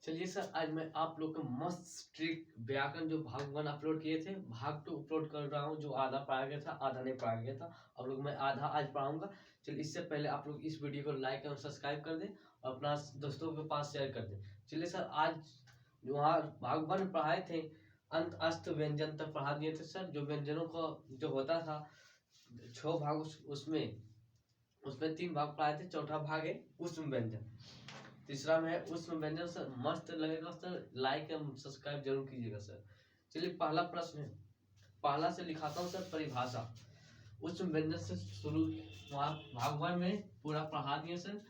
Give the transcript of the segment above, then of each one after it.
चलिए सर, आज मैं आप लोग को मस्त स्ट्रिक व्याकरण जो भाग 1 अपलोड किए थे, भाग 2 अपलोड कर रहा हूँ। जो आधा पढ़ाया गया था, आधा नहीं पढ़ाया गया था। आप लोग मैं आधा आज पढ़ाऊंगा। चलिए, इससे पहले आप लोग इस वीडियो को लाइक और सब्सक्राइब कर दें और अपना दोस्तों के पास शेयर कर दें। चलिए सर, आज वहाँ भाग 1 पढ़ाए थे, अंत अस्त व्यंजन तक पढ़ा दिए थे सर। जो व्यंजनों का जो होता था 6 भाग, उसमें 3 भाग पढ़ाए थे। चौथा भाग है ऊष्म व्यंजन, तीसरा में है ऊष्म व्यंजन। सर मस्त लगेगा सर, लाइक एवं सब्सक्राइब जरूर कीजिएगा सर। चलिए, पहला प्रश्न है, पहला से लिखाता हूँ सर। परिभाषा ऊष्म व्यंजन से शुरू, भाग 1 में पूरा पढ़ा दिए सर।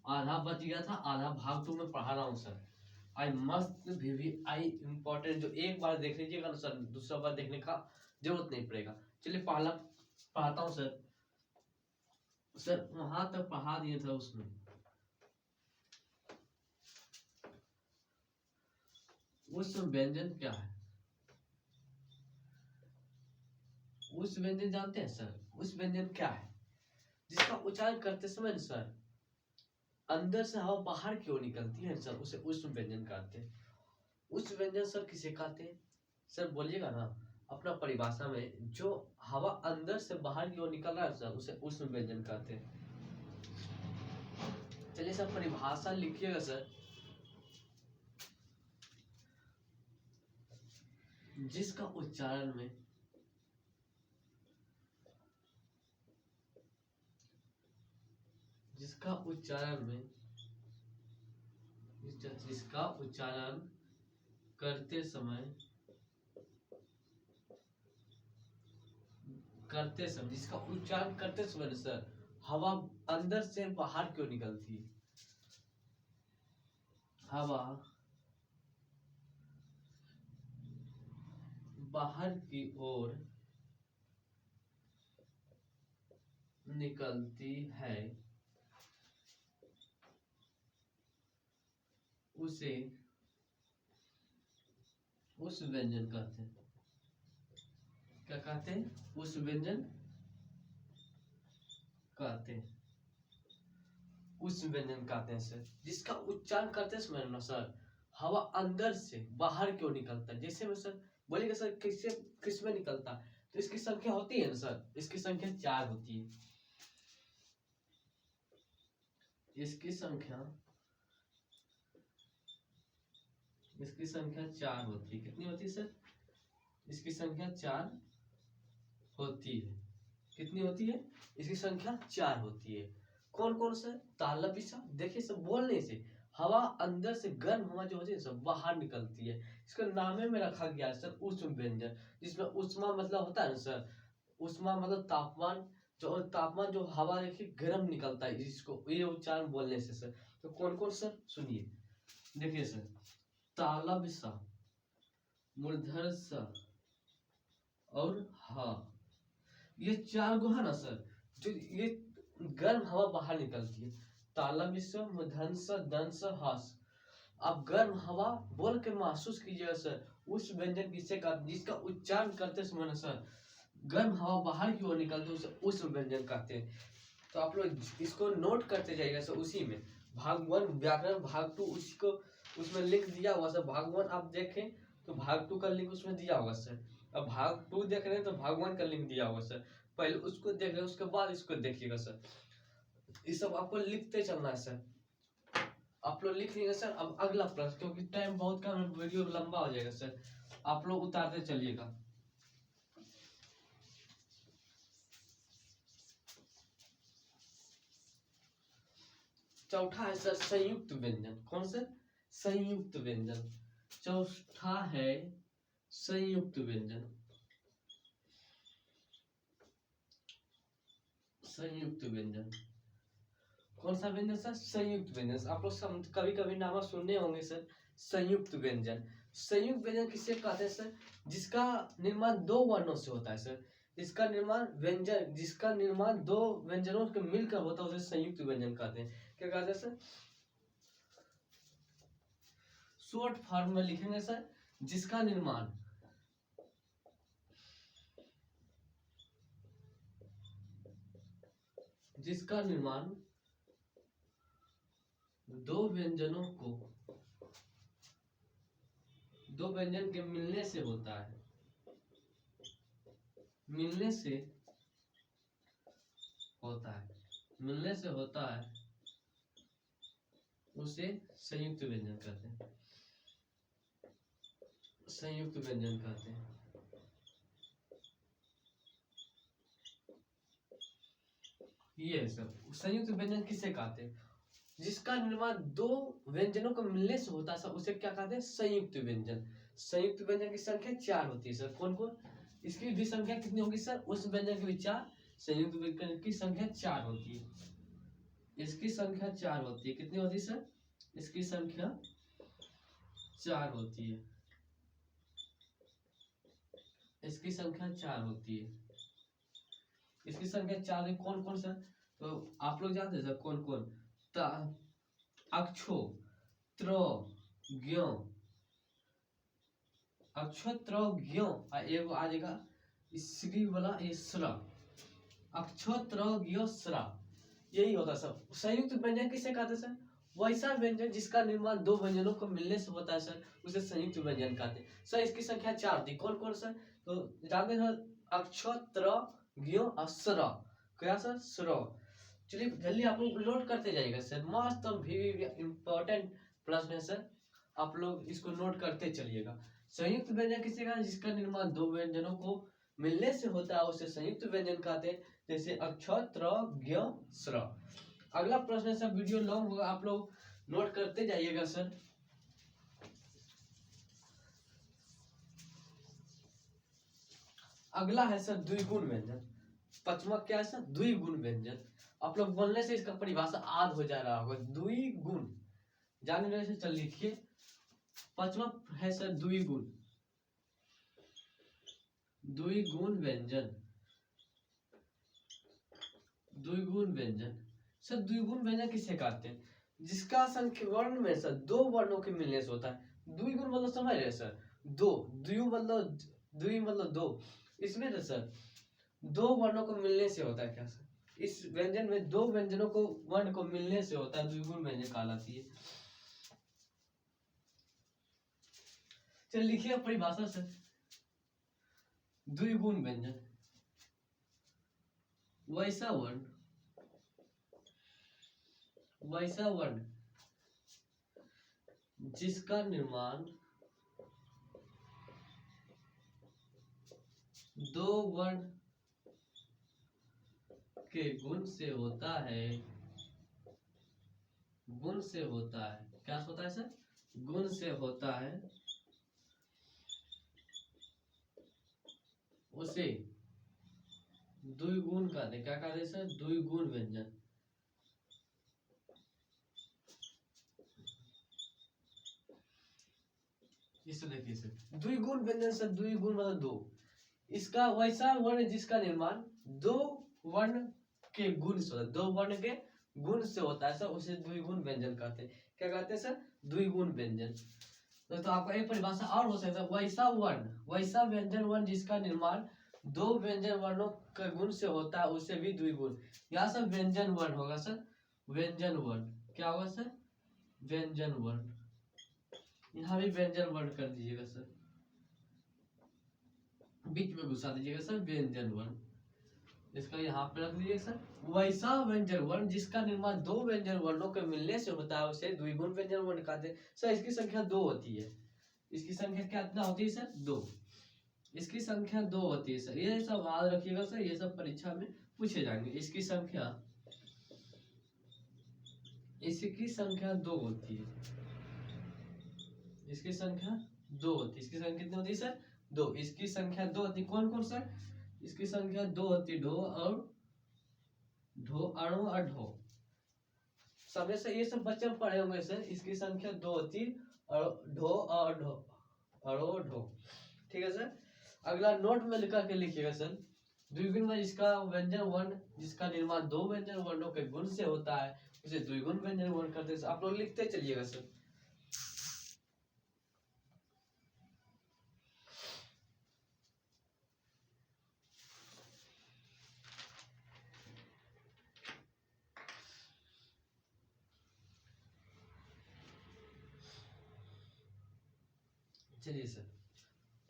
आधा बच गया था, आधा भाग 2 में पढ़ा रहा हूँ सर। आई मस्त VVI इम्पोर्टेंट, जो एक बार देख लीजिएगा ना सर, दूसरा बार देखने का जरूरत नहीं पड़ेगा। चलिए, पहला पढ़ाता हूँ सर। सर वहां तक पढ़ा दिए थे। उसमें ऊष्म व्यंजन क्या है? ऊष्म व्यंजन जानते हैं सर? ऊष्म व्यंजन क्या है? जिसका उच्चारण करते समय सर अंदर से हवा बाहर की ओर निकलती है सर, उसे ऊष्म व्यंजन कहते हैं। ऊष्म व्यंजन सर किसे कहते हैं? सर बोलिएगा ना अपना परिभाषा में। जो हवा अंदर से बाहर की ओर निकल रहा है सर, उसे ऊष्म व्यंजन कहते हैं। चलिए सर, परिभाषा लिखिएगा सर। जिसका उच्चारण में जिसका उच्चारण करते समय जिसका उच्चारण करते समय सर हवा अंदर से बाहर क्यों निकलती है? हवा बाहर की ओर निकलती है, उसे उस व्यंजन कहते हैं। क्या कहते हैं? उस व्यंजन कहते हैं। उस व्यंजन कहते हैं सर जिसका उच्चारण करते समय ना सर हवा अंदर से बाहर क्यों निकलता है। जैसे में सर बोलिएगा सर किससे किस में निकलता है, तो इसकी संख्या होती है ना सर, इसकी संख्या 4 होती है। इसकी संख्या 4 होती है। कितनी होती है सर? इसकी संख्या 4 होती है। कितनी होती है? इसकी संख्या 4 होती है। कौन कौन सर? तालब विषा। देखिए सर, बोलने से हवा अंदर से गर्म हवा जो होती है सब बाहर निकलती है। इसका नामे में रखा गया है सर ऊष्म व्यंजन, जिसमें उष्मा मतलब होता है ना सर, उष्मा मतलब तापमान। जो हवा देखिए गर्म निकलता है, इसको ये उच्चारण बोलने से सर। तो कौन कौन सर सुनिए, देखिए सर, तालब सा, मूर्धर सा और हा, ये 4 गो है ना सर, जो ये गर्म हवा बाहर निकलती है। तालब सा, मूर्धन सा, दंत सा, हास। आप गर्म हवा बोल के महसूस कीजिएगा सर। उस व्यंजन किसे का जिसका उच्चारण करते समय ना सर गर्म हवा बाहर की ओर निकलती है, उसे उस व्यंजन कहते हैं। तो आप लोग इसको नोट करते जाइएगा सर। उसी में भाग 1 व्याकरण, भाग 2 उसको उसमें लिंक दिया हुआ सर। भाग 1 आप देखें तो भाग 2 का लिंक उसमें दिया होगा सर। अब भाग 2 देख रहे हैं तो भाग 1 का लिंक दिया होगा सर। पहले उसको देख रहे हैं, उसके बाद इसको देखिएगा सर। ये सब आपको लिखते चलना है सर। आप लोग लिख लीजिएगा सर। अब अगला प्रश्न, क्योंकि टाइम बहुत कम है, वीडियो लंबा हो जाएगा सर। आप लोग उतारते चलिएगा। चौथा है सर संयुक्त व्यंजन। कौन सर? संयुक्त व्यंजन। चौथा है संयुक्त व्यंजन। संयुक्त व्यंजन कौन सा व्यंजन सर? संयुक्त व्यंजन। आप लोग कभी कभी नाम सुनने होंगे सर, संयुक्त व्यंजन। संयुक्त व्यंजन किसे कहते हैं सर? जिसका निर्माण 2 वर्णों से होता है सर। जिसका निर्माण 2 व्यंजनों के मिलकर होता है, उसे संयुक्त व्यंजन कहते हैं। क्या कहते हैं सर? शॉर्ट फॉर्म में लिखेंगे सर, जिसका निर्माण दो व्यंजनों को दो व्यंजन के मिलने से होता है, मिलने से होता है, मिलने से होता है, उसे संयुक्त व्यंजन कहते हैं, संयुक्त व्यंजन कहते हैं। ये सब संयुक्त व्यंजन किसे कहते हैं? जिसका निर्माण दो व्यंजनों को मिलने से होता है सर, उसे क्या कहते हैं? संयुक्त व्यंजन। संयुक्त व्यंजन की संख्या 4 होती है सर। कौन कौन? इसकी भी संख्या कितनी होगी सर? उस व्यंजन की भी 4, संयुक्त व्यंजन की संख्या 4 होती है। इसकी संख्या 4 होती है। कितनी होती है सर? इसकी संख्या 4 होती है। इसकी संख्या 4 होती है। इसकी संख्या 4 है। कौन कौन सर? तो आप लोग जानते हैं सर कौन कौन? अक्षो, त्र, ज्ञ, अक्षो, त्र, ज्ञ, एगो आ जाएगा श्री वाला, ये स्र, अक्षो, त्र, ज्ञ, स्र, यही होता है सब। संयुक्त व्यंजन किसे कहते हैं सर? वैसा व्यंजन जिसका निर्माण दो व्यंजनों को मिलने से होता है सर, उसे संयुक्त व्यंजन कहते हैं सर। इसकी संख्या 4 होती है। कौन कौन सर? तो जानते हैं अक्षो, त्र, ज्ञ और स्र। क्या सर? स्र। चलिए जल्दी आप लोग नोट करते जाइएगा सर। मस्त इम्पोर्टेंट प्रश्न है सर, आप लोग इसको नोट करते चलिएगा। संयुक्त व्यंजन किसे कहते हैं? जिसका निर्माण दो व्यंजनों को मिलने से होता है, उसे संयुक्त व्यंजन कहते हैं। जैसे अक्षर, त्र, ज्ञ, स्र। अगला प्रश्न है सर, वीडियो लॉन्ग होगा, आप लोग नोट करते जाइएगा सर। अगला है सर द्विगुण व्यंजन। पांचवा क्या है सर? द्विगुण व्यंजन। आप लोग बोलने से इसका परिभाषा आद हो जा रहा होगा। द्विगुण जानने से चल लिखिए। पांचवा है सर द्विगुण, द्विगुण व्यंजन। द्विगुण व्यंजन सर, द्विगुण व्यंजन किसे कहते हैं? जिसका संख्या वर्ण में सर दो वर्णों के मिलने से होता है। द्विगुण मतलब समझ रहे सर? दो, द्वि मतलब, द्वि मतलब दो, इसमें तो सर दो वर्णों को मिलने से होता है। क्या सर? इस व्यंजन में दो व्यंजनों को वर्ण को मिलने से होता है, द्विगुण व्यंजन कहलाती है। चलिए लिखिए परिभाषा सर। द्विगुण व्यंजन वैसा वर्ण, वैसा वर्ण जिसका निर्माण दो वर्ण के गुण से होता है, गुण से होता है। क्या होता है सर? गुण से होता है, उसे द्विगुण कहते हैं। क्या कहते हैं सर? द्विगुण व्यंजन। इसे देखिए सर, द्विगुण व्यंजन सर, द्विगुण मतलब दो। इसका वैसा वर्ण जिसका निर्माण दो वर्ण के गुण से होता है, दो वर्ण के गुण से होता है सर, उसे द्विगुण व्यंजन कहते हैं। क्या कहते हैं सर? द्विगुण व्यंजन। तो आपका एक परिभाषा और हो सकता है, वैसा वर्ण, वैसा व्यंजन वर्ण जिसका निर्माण दो व्यंजन वर्णों के गुण से होता है, उसे भी द्विगुण। यहाँ सर व्यंजन वर्ण होगा सर, व्यंजन वर्ण। क्या होगा सर? व्यंजन वर्ण। यहाँ भी व्यंजन वर्ण कर दीजिएगा सर, बीच में घुसा दीजिएगा सर व्यंजन वर्ण। इसका यहाँ पे रख दीजिए सर। वैसा व्यंजन वर्ण जिसका निर्माण दो व्यंजन वर्णों के मिलने से होता है, उसे द्विगुण व्यंजन वर्ण कहते हैं सर। इसकी संख्या 2 होती है। इसकी संख्या कितना होती है सर? 2। इसकी संख्या 2 होती है सर। ये सब याद रखिएगा सर, ये सब परीक्षा में पूछे जाएंगे। इसकी संख्या 2 होती है। इसकी संख्या 2 होती है। इसकी संख्या कितनी होती है सर? 2। इसकी संख्या 2 होती है। कौन कौन सर? इसकी संख्या 2 होती है। ढो और ढो, अणु और ढो। समय से ये सब बच्चे पढ़े होंगे सर। इसकी संख्या 2 होती है, और ढो और ढो, अणु ढो। ठीक है सर। अगला नोट में लिखा के लिखिएगा सर। द्विगुण में जिसका व्यंजन वर्ण जिसका निर्माण दो व्यंजन वर्णों के गुण से होता है, उसे द्विगुण व्यंजन वर्ण करते हैं। आप लोग लिखते चलिएगा सर। चलिए सर,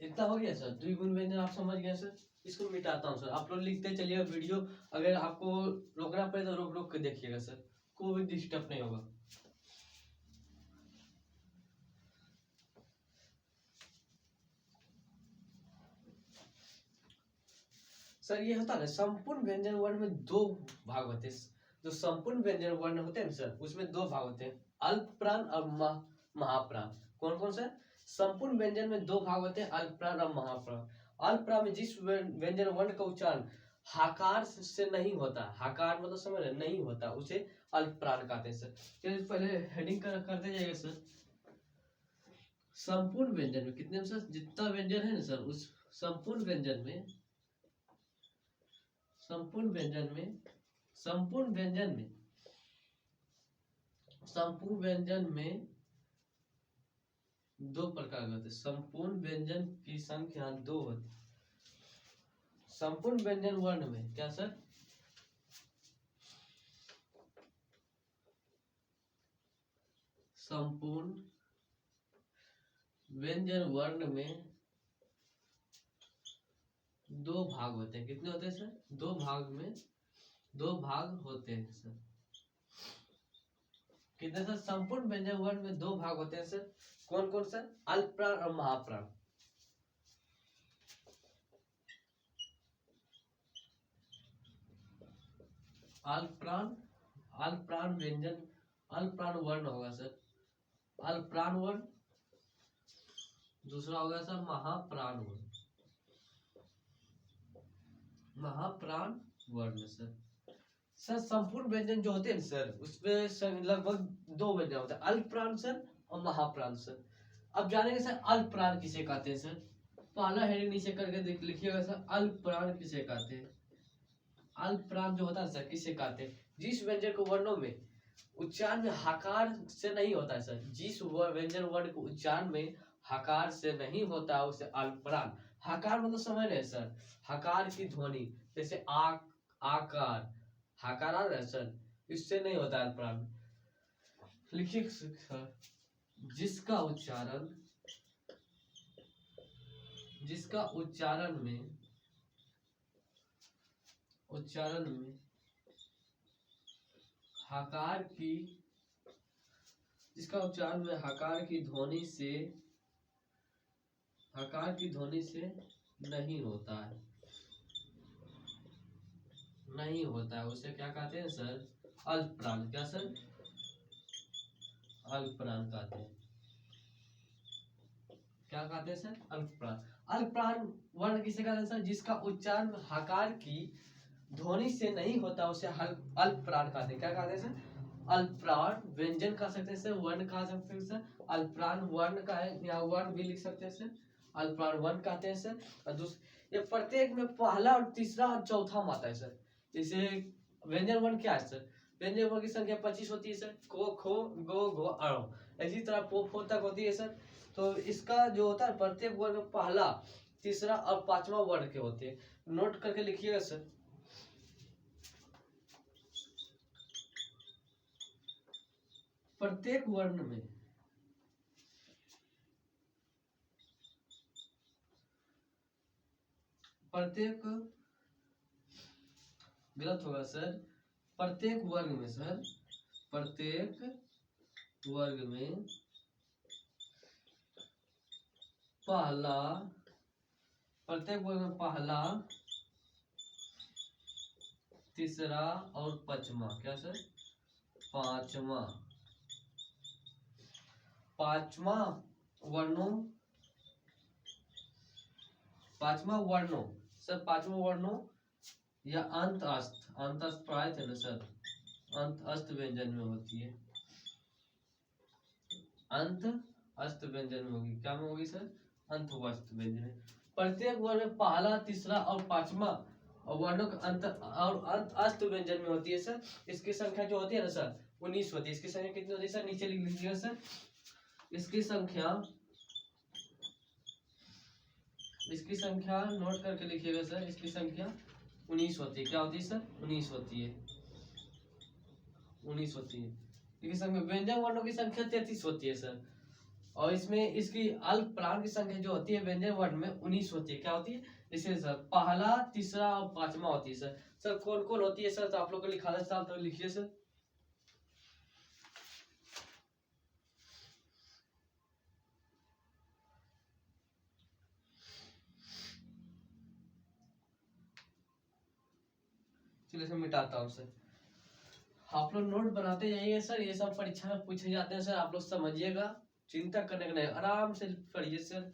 इतना हो गया सर, द्विगुण व्यंजन आप समझ गए सर। इसको मिटाता हूँ सर, आप लोग लिखते चलिए वीडियो, अगर आपको रोकना पड़े तो रोक रोक के देखिएगा सर, कोई डिस्टर्ब नहीं होगा। सर ये होता है ना, संपूर्ण व्यंजन वर्ण में दो भाग होते हैं। जो संपूर्ण व्यंजन वर्ण होते हैं ना सर, उसमें दो भाग होते हैं, अल्प प्राण और महाप्राण। कौन कौन सा? संपूर्ण व्यंजन में दो भाग होते हैं, अल्प प्राण और महाप्राण। अल्प प्राण में जिस व्यंजन वर्ण का उच्चारण हकार से नहीं होता, हकार मतलब समझ रहे नहीं होता, उसे अल्प प्राण कहते हैं सर। चलिए पहले हेडिंग करते जाइए सर। संपूर्ण व्यंजन में कितने सर, जितना व्यंजन है ना सर, उस संपूर्ण व्यंजन में, संपूर्ण व्यंजन में, संपूर्ण व्यंजन में, संपूर्ण व्यंजन में दो प्रकार के होते हैं। संपूर्ण व्यंजन की संख्या दो होती है। संपूर्ण व्यंजन वर्ण में क्या सर? संपूर्ण व्यंजन वर्ण में दो भाग होते हैं। कितने होते हैं सर? दो भाग में दो भाग होते हैं सर। कितने सर? संपूर्ण व्यंजन वर्ण में दो भाग होते हैं सर। कौन कौन सर? अल्प प्राण और महाप्राण। अल्प प्राण व्यंजन, अल्प प्राण वर्ण होगा सर, अल्प प्राण वर्ण। दूसरा होगा सर महाप्राण वर्ण, महाप्राण वर्ण सर। सर संपूर्ण व्यंजन जो होते हैं सर, उसमें लगभग दो व्यंजन होते हैं, अल्प प्राण सर और महाप्राण सर। अब जानेंगे सर अल्प प्राण किसे कहते हैं सर। पहला हेडिंग नीचे करके लिखिएगा सर, अल्प प्राण किसे कहते हैं। अल्प प्राण जो होता है सर किसे कहते हैं? जिस व्यंजन को वर्णों में उच्चारण में हकार से नहीं होता है सर, जिस व्यंजन वर्ण को उच्चारण में हकार से नहीं होता है उसे अल्प प्राण। हकार मतलब समझ रहे सर, हकार की ध्वनि, जैसे आकार, हकार आ रहा है सर, इससे नहीं होता अल्प प्राण। लिखिए सर, जिसका उच्चारण, जिसका उच्चारण में हकार की, जिसका उच्चारण में हकार की ध्वनि से, हकार की ध्वनि से नहीं होता है, नहीं होता है, उसे क्या कहते हैं सर? अल्प प्राण। क्या सर? अल्प प्राण कहते हैं। क्या कहते हैं सर? अल्प प्राण। अल्प प्राण वर्ण किसे कहते हैं सर? जिसका उच्चारण हकार की ध्वनि से नहीं होता उसे अल्प प्राण कहते हैं। क्या कहते हैं सर? अल्प प्राण व्यंजन कह सकते हैं सर, वर्ण कह सकते हैं सर, अल्प प्राण वर्ण का है, यहाँ वर्ण भी लिख सकते हैं सर, अल्प प्राण वर्ण कहते हैं सर। और ये प्रत्येक में पहला और तीसरा और चौथा माता है सर। जैसे व्यंजन वर्ण क्या है सर? व्यंजन वर्ण की संख्या 25 होती है सर, को, खो, गो, घो, अणो। इसी तरह पो, फो तक होती है सर। तो इसका जो होता है प्रत्येक वर्ण में पहला, तीसरा और पांचवा वर्ण के होते हैं। नोट करके लिखिएगा सर। प्रत्येक वर्ण में, प्रत्येक, गलत होगा सर, प्रत्येक वर्ग में सर, प्रत्येक वर्ग में पहला, प्रत्येक वर्ग में पहला, तीसरा और पांचवा। क्या सर? पांचवा, पांचवा वर्णों, पांचवा वर्णों सर, पांचवा वर्णों या अंत अस्त, अंत अस्त पढ़ाए थे ना सर, अंत अस्त व्यंजन में होती है, अंत अस्त व्यंजन में होगी। क्या में होगी सर? अंत अस्त व्यंजन में। प्रत्येक वर्ण में पहला, तीसरा और पांचवा वर्णों का अंत और अंत अस्त व्यंजन में होती है सर। इसकी संख्या जो होती है ना सर 19 होती है। इसकी संख्या कितनी होती है सर? नीचे लिख लीजिएगा सर। इसकी संख्या, इसकी संख्या नोट करके लिखिएगा सर। इसकी संख्या 19 होती है। क्या होती है सर? 19 होती है, 19 होती है। इसकी संख्या, व्यंजन वर्णों की संख्या 33 होती है सर। और इसमें इसकी अल्प प्राण की संख्या जो होती है व्यंजन वर्ण में 19 होती है। क्या होती है? जैसे सर पहला, तीसरा और पांचवा होती है सर। सर कौन कौन होती है सर? तो आप लोग को लिखा था साहब, तो लिखिए सर। चलिए सर मिटाता हूँ सर। आप लोग नोट बनाते जाइए सर, ये सब परीक्षा में पूछे जाते हैं सर, आप लोग समझिएगा, चिंता करने का नहीं, आराम से पढ़िए सर।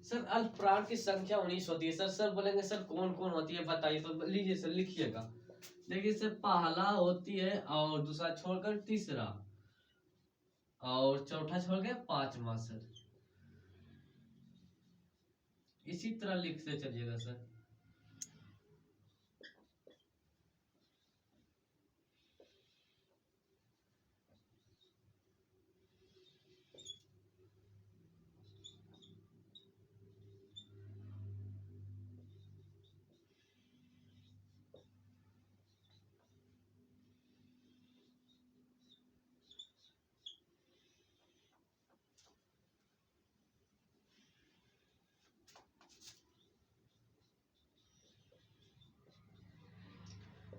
सर अल्प प्राण की संख्या 19 होती है सर। सर बोलेंगे सर कौन कौन होती है बताइए, तो लीजिए सर लिखिएगा। देखिए सर पहला होती है, और दूसरा छोड़कर तीसरा, और चौथा छोड़ के पांचवा सर। इसी तरह लिखते चलिएगा सर।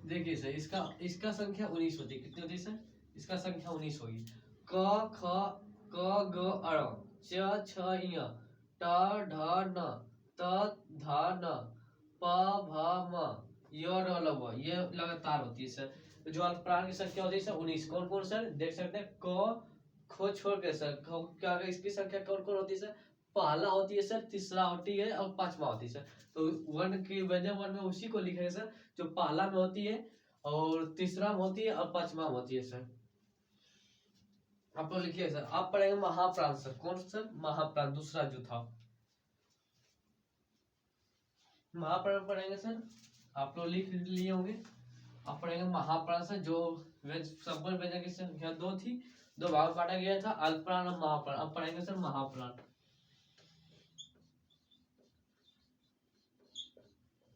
देखिए सर इसका इसका संख्या 19 होती है। कितनी होती है सर? इसका संख्या 19 होगी। क ख क ग अ च छ य ट ढ न त ध न प भ म य र ल व, ये लगातार होती है सर। तो जो अल्प प्राण की संख्या होती है सर 19। कौन कौन सर देख सकते हैं? क खो छोड़ के सर क्या इसकी संख्या कौन कौन होती है सर? पहला होती है सर, तीसरा होती है और पांचवा होती है सर। तो वर्ण की व्यंजन वर्ण में उसी को लिखेंगे सर जो पहला में होती है, और तीसरा में होती है, और पांचवा में होती है सर। आप लोग लिखिए सर। आप पढ़ेंगे महाप्राण सर। कौन सर? महाप्राण दूसरा जो था, महाप्राण पढ़ेंगे सर। आप लोग लिख लिए होंगे। आप पढ़ेंगे महाप्राण सर, जो संपूर्ण व्यंजन की संख्या 2 थी, 2 भाग में बांटा गया था, अल्पप्राण और महाप्राण। अब पढ़ेंगे सर महाप्राण।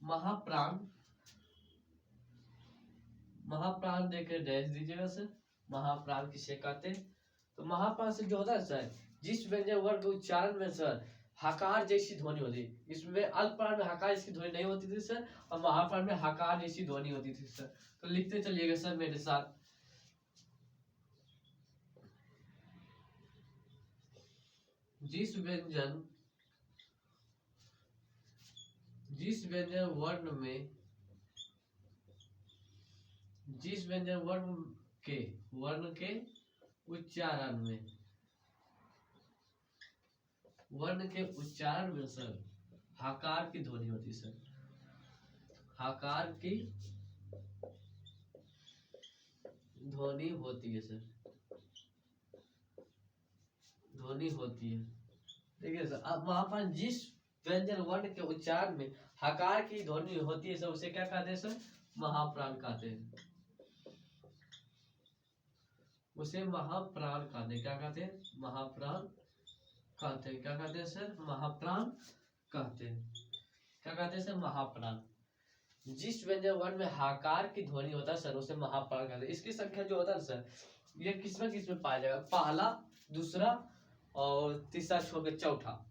महाप्राण, महाप्राण देकर डैश दीजिएगा सर। महाप्राण किसे कहते हैं? तो महाप्राण से जो होता है सर, जिस व्यंजन वर्ग के उच्चारण में सर हकार जैसी ध्वनि होती है, इसमें अल्प प्राण में हकार जैसी ध्वनि नहीं होती थी सर, और महाप्राण में हकार जैसी ध्वनि होती थी सर। तो लिखते चलिएगा सर मेरे साथ। जिस व्यंजन वर्ण में, जिस व्यंजन वर्ण के उच्चारण में, वर्ण के उच्चारण में सर हकार की ध्वनि होती है सर। हकार की ध्वनि होती है सर, ध्वनि होती है। देखिए सर अब वहां पर जिस व्यंजन वर्ण के उच्चारण में हकार की ध्वनि होती है सर, उसे क्या कहते हैं सर? महाप्राण कहते हैं। उसे महाप्राण कहते हैं। क्या कहते हैं? महाप्राण कहते हैं। क्या कहते हैं सर? महाप्राण कहते हैं। क्या कहते हैं सर? महाप्राण। जिस व्यंजन वर्ण में हकार की ध्वनि होता है सर, उसे महाप्राण कहते हैं। इसकी संख्या जो होता है सर, ये किसमें पाया जाएगा? पहला, दूसरा और तीसरा छोड़ के चौथा,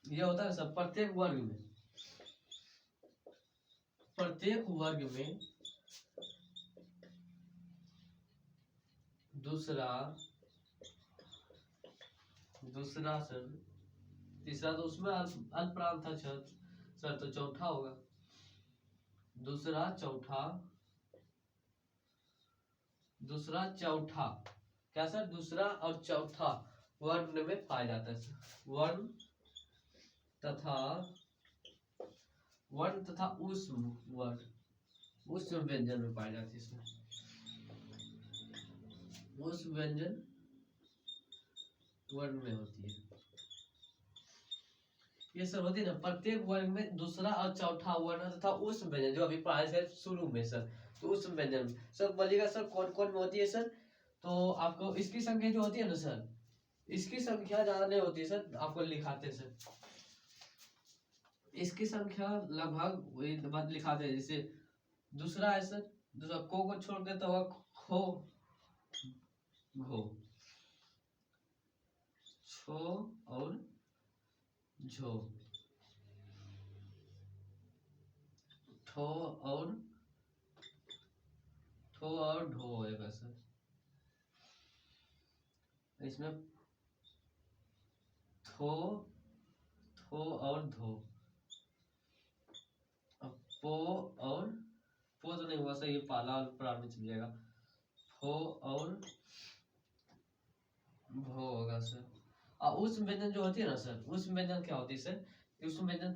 यह होता है सर प्रत्येक वर्ग में। प्रत्येक वर्ग में दूसरा सर, तीसरा तो उसमें अल्प प्राण था सर, तो चौथा होगा। दूसरा चौथा क्या सर? दूसरा और चौथा वर्ण में पाया जाता है सर। वर्ण तथा ऊष्म व्यंजन में पाई जाती है सर। ऊष्म व्यंजन वर्ण में होती है। ये सब होती है ना, प्रत्येक वर्ग में दूसरा और चौथा वर्ण तथा ऊष्म व्यंजन, जो अभी पढ़ाए थे शुरू में सर। तो ऊष्म व्यंजन सर बोलिएगा सर कौन कौन में होती है सर? तो आपको इसकी संख्या जो होती है ना सर, इसकी संख्या ज्यादा नहीं होती सर, आपको लिखाते सर। इसकी संख्या लगभग वही बात लिखाते हैं। जैसे दूसरा है सर, दूसरा को छोड़ के तो होगा खो, घो, छो और झो, ठो और ढो होएगा सर। इसमें थो और धो, अब पो तो नहीं हुआ सर, ये पाला और प्राण में चल जाएगा। फो और भो होगा सर। और उस व्यंजन जो होती है ना सर, उस व्यंजन क्या होती है सर, उस व्यंजन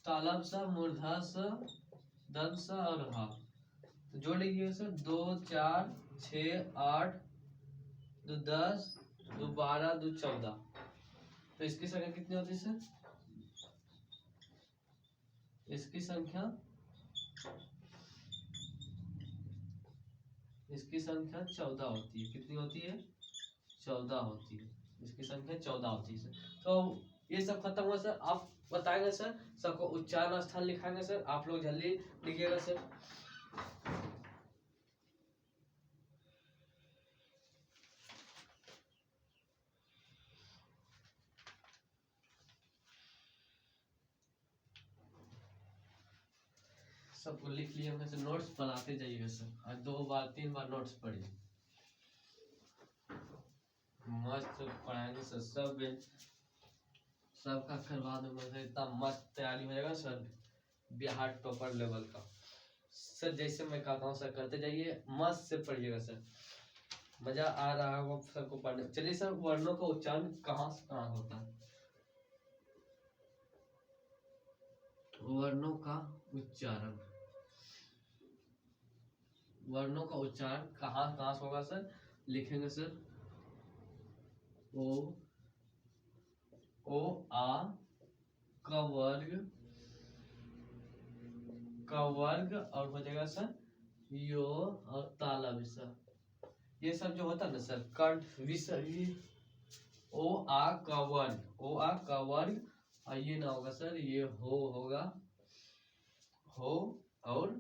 तालब सा, मूर्धा सा, दंत सा और हा। तो जोड़ लीजिए सर, 2 4 6 8 2 10 2 12 2 14। तो इसकी संख्या कितनी होती है सर? इसकी संख्या 14 होती है। कितनी होती है? 14 होती है। इसकी संख्या 14 होती है सर। तो ये सब खत्म हुआ सर। आप बताएंगे सर, सबको उच्चारण स्थान लिखाएंगे सर, आप लोग जल्दी लिखिएगा सर। सबको लिख लिया होगा सर, नोट्स बनाते जाइएगा सर। आज 2 बार 3 बार नोट्स पढ़िए, मस्त पढ़ाएंगे सर। सबका करवा दूंगा सर, इतना मस्त तैयारी हो जाएगा सर, बिहार टॉपर लेवल का सर। जैसे मैं कहता हूँ सर करते जाइए, मस्त से पढ़िएगा सर, मजा आ रहा होगा सबको पढ़ने। चलिए सर, वर्णों का उच्चारण कहाँ से कहाँ होता है? वर्णों का उच्चारण, वर्णों का उच्चारण कहाँ कहाँ से होगा सर? लिखेंगे सर, ओ आ का वर्ग और हो जाएगा सर यो और ताला विसर्ग। ये सब जो होता है ना सर, कंठ विसर्ग, ओ आ का वर्ग, और ये ना होगा सर, ये हो होगा, हो और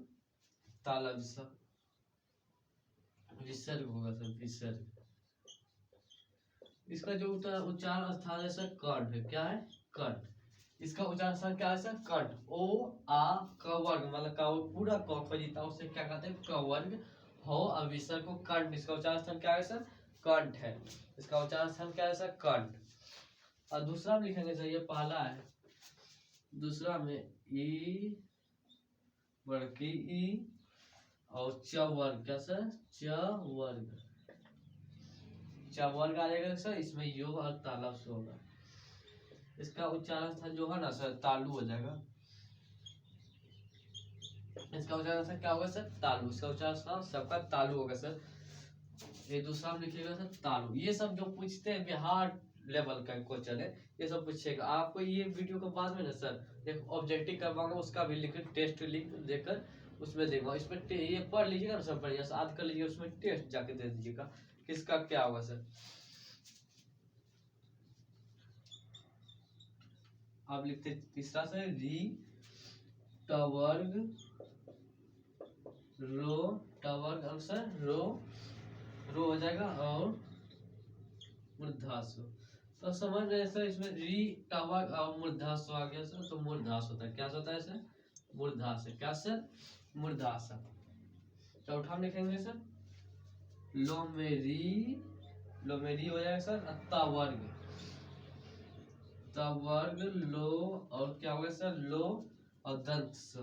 ताला विसर्ग होगा सर, विसर्ग। इसका जो उच्चारण स्थान है सर, कंठ है। क्या है? कंठ। इसका उच्चारण स्थान क्या है सर? कंठ। ओ आ का वर्ग, मतलब का पूरा क खजीता, उसे क्या कहते हैं? क वर्ग। हो और विसर्ग को कंठ। इसका उच्चारण स्थान क्या है सर? कंठ है। इसका उच्चारण स्थान क्या है सर? कंठ। और दूसरा में लिखेंगे सर, ये पहला है, दूसरा में ई वर्ग की ई और च वर्ग। क्या सर? च वर्ग आ जाएगा सर। इसमें योग और तालब से होगा। इसका उच्चारण स्थान जो है ना सर, तालु हो जाएगा। इसका उच्चारण स्थान क्या होगा सर? तालु। इसका उच्चारण स्थान सबका तालु होगा सर। ये दूसरा में लिखिएगा सर, तालु। ये सब जो पूछते हैं बिहार लेवल का क्वेश्चन है, ये सब पूछेगा आपको। ये वीडियो के बाद में ना सर एक ऑब्जेक्टिव करवाऊंगा, उसका भी लिख टेस्ट लिख देकर उसमें देगा। इसमें ये पढ़ लीजिएगा ना सर, बढ़िया से याद कर लीजिएगा, उसमें टेस्ट जाके दे दीजिएगा किसका क्या होगा सर। आप लिखते तीसरा से री टवर्ग रो, टवर्ग आंसर रो हो जाएगा और मूर्धासु। तो समझ रहे सर, इसमें री टवर्ग और मूर्धासु आ गया सर, तो मूर्धास होता है। क्या होता है सर? मूर्धास है। क्या सर? मूर्धास। चौथा में लिखेंगे सर, लोमेरी हो जाएगा सर, तवर्ग लो और क्या होगा सर? लो और दंत स।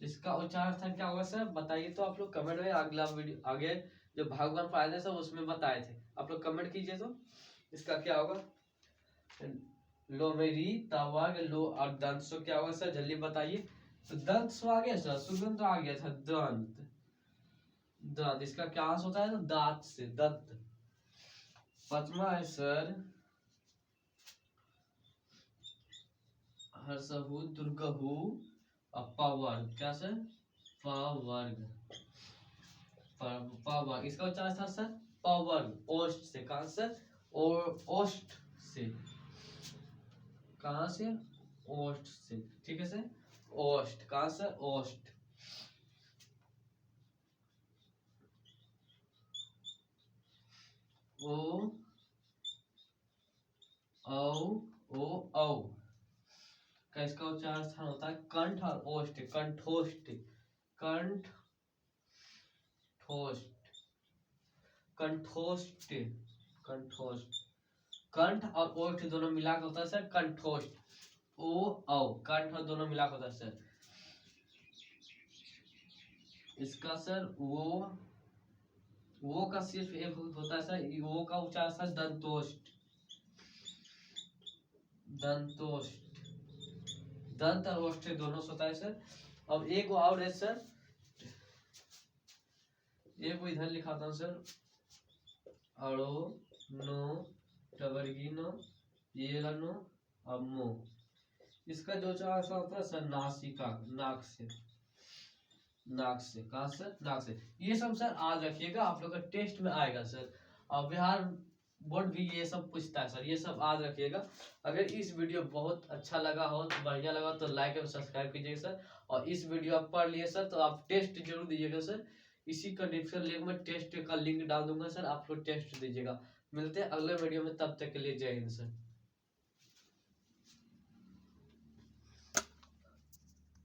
इसका उच्चारण स्थान क्या होगा सर? बताइए तो आप लोग कमेंट में। अगला वीडियो आगे जो भगवान फायदे सब उसमें बताए थे, आप लोग कमेंट कीजिए तो इसका क्या होगा? लोमेरी तवर्ग लो और दंत सो क्या होगा सर? जल्दी बताइए। तो दंत सो आ गया सर, सुगंध तो आ गया था, दंत इसका क्या अंश होता है? दांत से, दंत। पांचवा है सर, हर्षहु दुर्गहु पवर्ग। क्या सर? पवर्ग। इसका उच्चारण था सर पवन, ओस्ट से, कहाँ से, ओस्ट से, कहाँ से, ओस्ट से, ठीक है सर, ओस्ट, कहाँ से, ओस्ट, ओ औ का इसका उच्चारण स्थान होता है कंठ और ओष्ठ, कंठोष्ठ, कंठ ठोष्ठ, कंठोष्ठ, कंठोष्ठ, कंठ और ओष्ठ दोनों मिलाकर होता है सर कंठोष्ठ, ओ औ, कंठ और दोनों मिलाकर होता है सर, इसका सर वो का सिर्फ एक होता है सर, वो का उच्चारण सर दंतोष्ठ, दंतोष्ठ, दंत और ओष्ठ दोनों से होता है सर। अब एक और है सर, एक इधर लिखा था सर, अड़ो नो टवर्गिनो ये नो अम्मो, इसका जो उच्चारण होता है सर नासिका, नाक से, नाक से, कहाँ से, नाक से, ये सब सर आज रखिएगा, आप लोग का टेस्ट में आएगा सर, और बिहार बोर्ड भी ये सब पूछता है सर, ये सब आज रखिएगा। अगर इस वीडियो बहुत अच्छा लगा हो, बढ़िया लगा तो लाइक और सब्सक्राइब कीजिएगा सर, और इस वीडियो आप पढ़ लिए सर तो आप टेस्ट जरूर दीजिएगा सर, इसी का डिस्क्रिप्शन लिंक में टेस्ट का लिंक डाल दूंगा सर, आप लोग टेस्ट दीजिएगा। मिलते हैं अगले वीडियो में, तब तक के लिए जय हिंद सर।